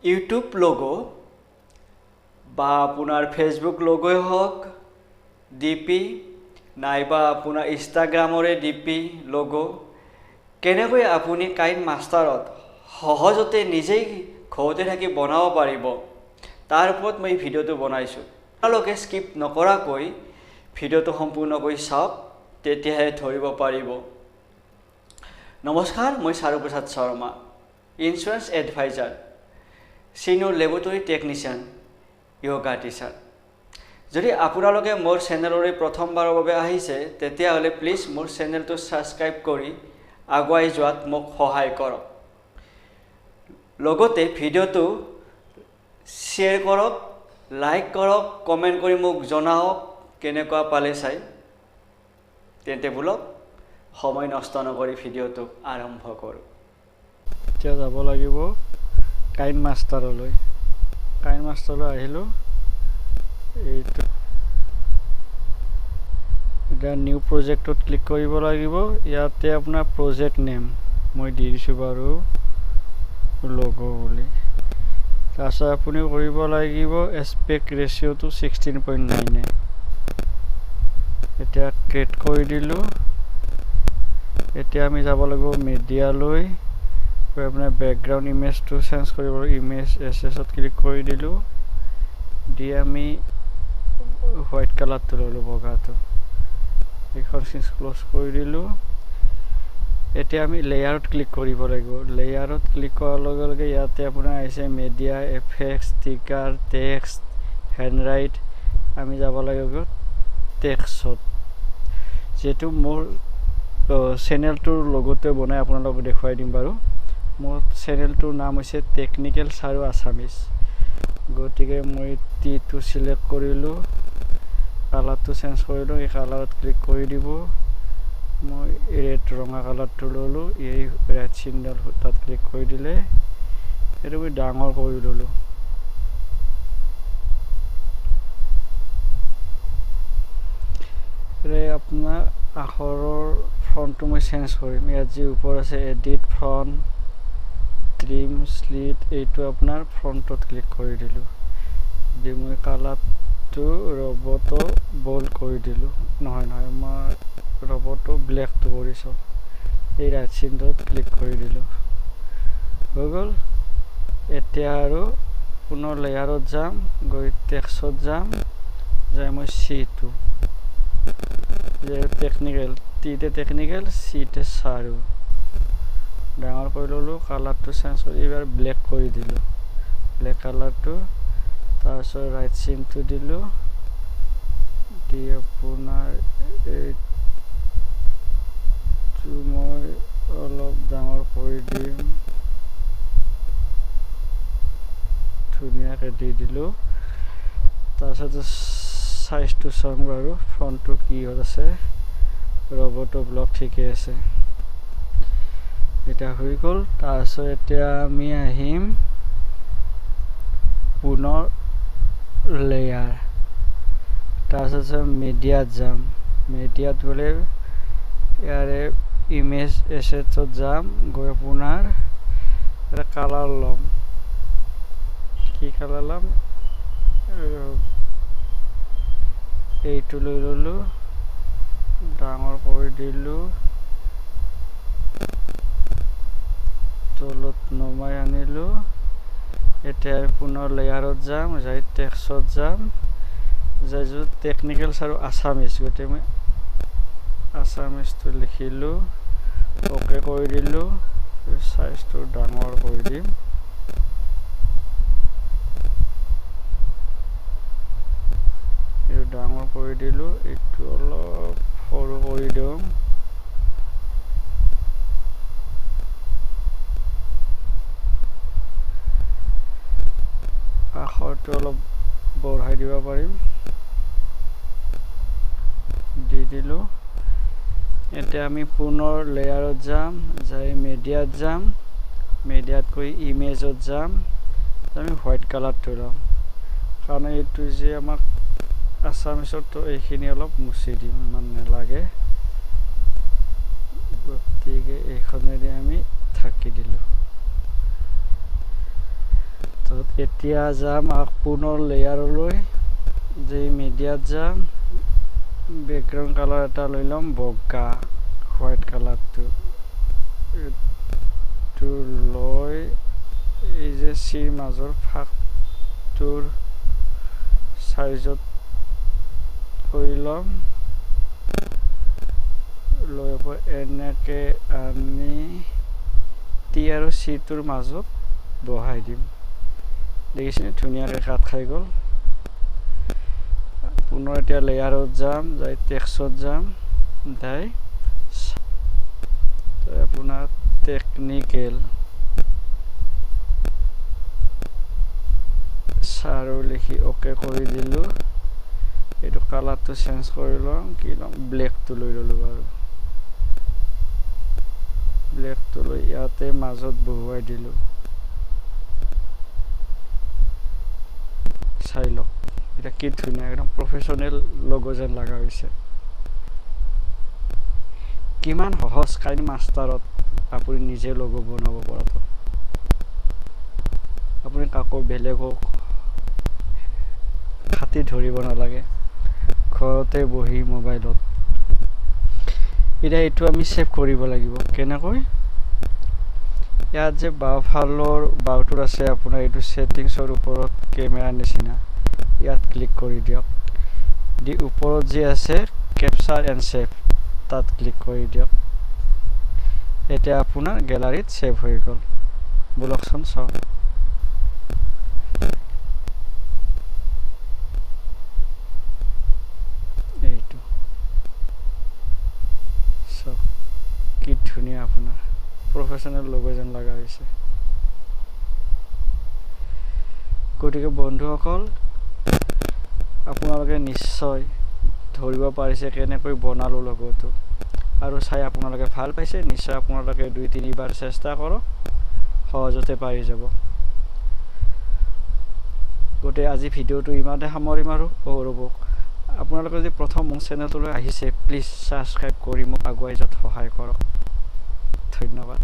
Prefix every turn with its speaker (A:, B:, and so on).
A: YouTube logo বা আপোনাৰ Facebook লোগোই হওক ডিপি নাইবা আপোনাৰ ইনষ্টাগ্ৰামৰে ডিপি লোগো কেনেকৈ আপুনি কাইন মাষ্টাৰত সহজতে নিজেই ঘৰতে থাকি বনাব পাৰিব তাৰ ওপৰত মই ভিডিঅ'টো বনাইছোঁ আপোনালোকে স্কিপ নকৰাকৈ ভিডিঅ'টো সম্পূৰ্ণকৈ চাওক তেতিয়াহে ধৰিব পাৰিব নমস্কাৰ মই Charu Prasad Sharma insurance advisor senior laboratory technician yoga teacher যদি আপোনালোকে মোৰ চেনেলৰে প্ৰথমবাৰৰ বাবে আহিছে তেতিয়াহ'লে প্লিজ মোৰ চেনেলটো সাবস্ক্ৰাইব কৰি আগুৱাই যোৱাত মোক সহায় কৰক লগতে ভিডিঅ'টো শ্বেয়াৰ কৰক লাইক কৰক কমেণ্ট কৰি মোক জনাওক কেনেকুৱা পালে চাই তেন্তে বলক সময় নষ্ট নকৰি ভিডিঅ'টো আৰম্ভ কৰোঁ
B: এতিয়া যাব লাগিব কাইন মাষ্টাৰলৈ আহিলোঁ এইটো এটা নিউ প্ৰজেক্টত ক্লিক কৰিব লাগিব ইয়াতে আপোনাৰ প্ৰজেক্ট নেম মই দি দিছোঁ বাৰু লোগো বুলি তাৰপিছত আপুনি কৰিব লাগিব এছপেক্ট ৰেচিঅ'টো 16.9 এতিয়া ক্ৰিয়েট কৰি দিলোঁ এতিয়া আমি যাব লাগিব মিডিয়ালৈ আপোনাৰ বেকগ্ৰাউণ্ড ইমেজটো চেঞ্জ কৰিব ইমেজ এছএছত ক্লিক কৰি দিলোঁ দি আমি হোৱাইট কালাৰটো ল'লোঁ বগাটো এইখন ক্লোজ কৰি দিলোঁ এতিয়া আমি লেয়াৰত ক্লিক কৰিব লাগিব লেয়াৰত ক্লিক কৰাৰ লগে লগে ইয়াতে আপোনাৰ আহিছে মিডিয়া এফেক্টছ ষ্টিকাৰ টেক্সট হেণ্ডৰাইট আমি যাব লাগিব টেক্সটত যিহেতু মোৰ চেনেলটোৰ লগতে বনাই আপোনালোকক দেখুৱাই দিম বাৰু মোৰ চেনেলটোৰ নাম হৈছে টেকনিকেল চাৰু আছামিজ গতিকে মই টিটো চিলেক্ট কৰিলোঁ কালাৰটো চেঞ্জ কৰিলোঁ এই কালাৰত ক্লিক কৰি দিব মই ৰেড ৰঙা কালাৰটো ল'লোঁ এই ৰেড চিনডাল তাত ক্লিক কৰি দিলে এইটো মই ডাঙৰ কৰি ল'লোঁ আপোনাৰ আখৰৰ ফন্টটো মই চেঞ্জ কৰিম ইয়াত যি ওপৰত আছে এডিট ফন্ট ট্ৰিম স্লিট এইটো আপোনাৰ ফ্ৰণ্টত ক্লিক কৰি দিলোঁ দি মই কালাৰটো ৰবটো বল্ড কৰি দিলোঁ নহয় মই ৰবটো ব্লেকটো কৰিছোঁ এই ৰাইট চিনটোত ক্লিক কৰি দিলোঁ হৈ গ'ল এতিয়া আৰু পুনৰ লেয়াৰত যাম গৈ টেক্সটত যাম যাই মই চিটো যে টেকনিকেল টিতে টেকনিকেল চিতে চাৰু ডাঙৰ কৰি ল'লোঁ কালাৰটো চেঞ্জ কৰি এইবাৰ ব্লেক কৰি দিলোঁ ব্লেক কালাৰটো তাৰপিছত ৰাইট চিনটো দিলোঁ দি আপোনাৰ এইটো মই অলপ ডাঙৰ কৰি দিম ধুনীয়াকৈ দি দিলোঁ তাৰপিছত সাইজটো চাম বাৰু ফ্ৰণ্টটো কি আছে ৰবটো ব্লক ঠিকে আছে এটা হৈ গ'ল তাৰপিছত এতিয়া আমি আহিম পুনৰ লেয়াৰ তাৰপিছত মিডিয়াত যাম মিডিয়াত গ'লে ইয়াৰে ইমেজ এছেটত যাম গৈ আপোনাৰ এটা কালাৰ ল'ম কি কালাৰ ল'ম এইটো লৈ ল'লোঁ ডাঙৰ কৰি দিলোঁ তলত নমাই আনিলোঁ এতিয়া পুনৰ লেয়াৰত যাম যাই টেক্সটত যাম যাই য'ত টেকনিকেল চাৰু আছামিজ গতিকে মই আছামিজটো লিখিলোঁ অ'কে কৰি দিলোঁ চাইজটো ডাঙৰ কৰি দিম এইটো ডাঙৰ কৰি দিলোঁ এইটো অলপ সৰু কৰি দিওঁ আখৰটো অলপ বঢ়াই দিব পাৰিম দি দিলোঁ এতিয়া আমি পুনৰ লেয়াৰত যাম যাই মিডিয়াত যাম মিডিয়াত গৈ ইমেজত যাম আমি হোৱাইট কালাৰটো ল'ম কাৰণ এইটো যে আমাক আছামিছতো এইখিনি অলপ মুছি দিম ইমান নালাগে গতিকে এইখনেৰে আমি থাকি দিলোঁ তো এতিয়া যাম পুনৰ লেয়াৰলৈ যে মিডিয়াত যাম বেকগ্ৰাউণ্ড কালাৰ এটা লৈ ল'ম বগা হোৱাইট কালাৰটো এইটো লৈ এই যে চিৰ মাজৰ ফাঁকটোৰ চাইজত কৰি ল'ম লৈ এনেকৈ আনি টি আৰু চিটোৰ মাজত বহাই দিম দেখিছেনে ধুনীয়াকৈ কাট খাই গ'ল পুনৰ এতিয়া লেয়াৰত যাম যাই টেক্সটত যাম যাই আপোনাৰ টেকনিকেল চাৰু লিখি অ'কে কৰি দিলোঁ এইটো কালাৰটো চেঞ্জ কৰি ল'ম কি ল'ম ব্লেকটো লৈ ল'লোঁ বাৰু ব্লেকটো লৈ ইয়াতে মাজত বহুৱাই দিলোঁ চাই লওক এটা কি ধুনীয়া একদম প্ৰফেশ্যনেল লগো যেন লগা হৈছে কিমান সহজ কাইন মাষ্টাৰত আপুনি নিজে লগো বনাব পৰাটো আপুনি কাকো বেলেগক হাতী ধৰিব নালাগে ঘৰতে বহি মোবাইলত এতিয়া এইটো আমি সেভ কৰিব লাগিব কেনেকৈ ইয়াত যে বাওঁফালৰ বাওঁটোত আছে আপোনাৰ এইটো সেটিংছৰ ওপৰত কেমেৰা নিচিনা ইয়াত ক্লিক কৰি দিয়ক দি ওপৰত যে আছে কেপচাৰ এণ্ড সেভ তাত ক্লিক কৰি দিয়ক এতিয়া আপোনাৰ গেলাৰীত সেভ হৈ গ'ল বলকচোন চাওক এইটো চাওক কি ধুনীয়া আপোনাৰ প্ৰফেশ্যনেল লগো যেন লগা হৈছে গতিকে বন্ধুসকল আপোনালোকে নিশ্চয় ধৰিব পাৰিছে কেনেকৈ বনালোঁ লগোটো আৰু চাই আপোনালোকে ভাল পাইছে নিশ্চয় আপোনালোকে 2-3 বাৰ চেষ্টা কৰক সহজতে পাৰি যাব গতিকে আজি ভিডিঅ'টো ইমানতে সামৰিম আৰু ৰ'ব আপোনালোকে যদি প্ৰথম মোৰ চেনেলটোলৈ আহিছে প্লিজ ছাবস্ক্ৰাইব কৰি মোক আগুৱাই যোৱাত সহায় কৰক ধন্যবাদ